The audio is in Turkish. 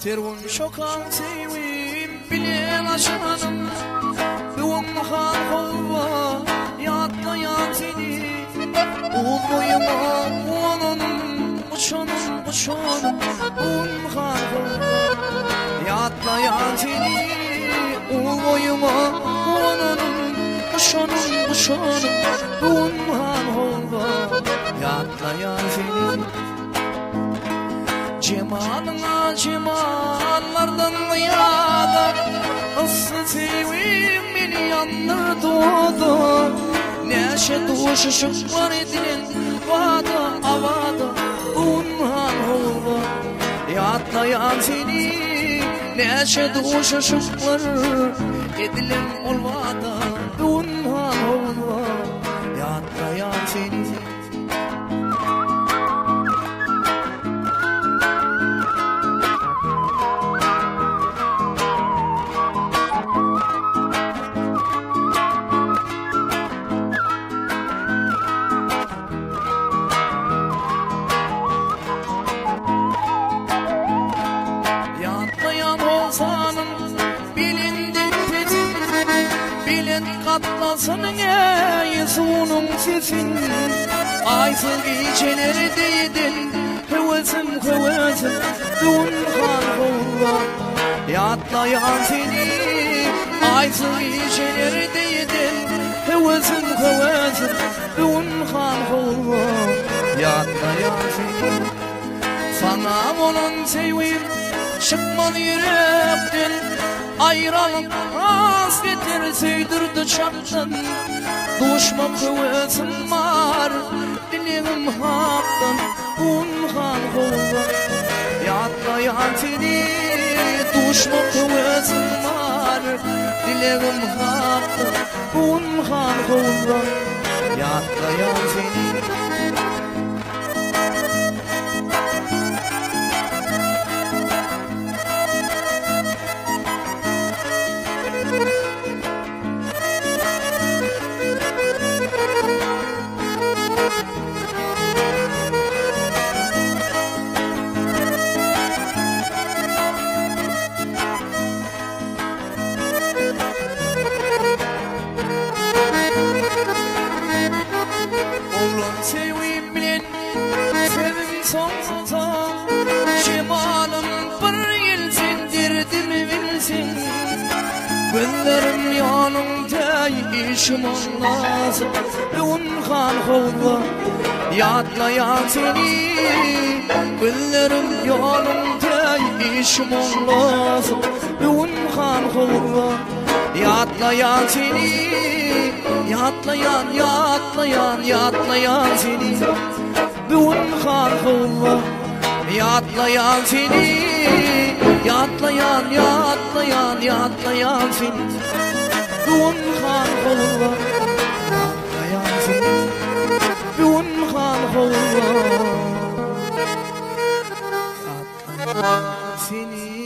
Terun şokan sevim bilen aşanım Duğum halva yatlayan seni Ul boyuma ulanım uçanım Duğum halva yatlayan seni Ul boyuma ulanım uçanım Duğum halva yatlayan seni Cemalına cemallardan yada Aslı sevim beni yanına doğdu Neşe duşu şıklar edilen vada avada Unhan olva yatlayan seni Neşe duşu şıklar edilen olvada Unhan olva yatlayan seni Katlasın yesunun sesin Aysın gecelerdeydin Hevesim Dunhan hova yatlayan seni Aysın gecelerdeydin Hevesim Dunhan hova yatlayan seni Sana olan sevim çıkmalı yürekten Ayrılık hasretleri sevdirdi çaktan Düşman kuvvetim var dilim haktan Unhan hova yatlayan seni Düşman kuvvetim var dilim haktan Unhan hova yatlayan seni Sevim bilen sevim sonsuza Cemalım bir yıl sendirdimi bilsin Gözlerim yanımda işim olmaz Unhan hova yatlayan seni Gözlerim yanımda işim olmaz Unhan hova yatlayan seni Yatlayan seni Dunhan hova yatlayan seni Yatlayan seni Dunhan hova yatlayan seni Dunhan hova yatlayan seni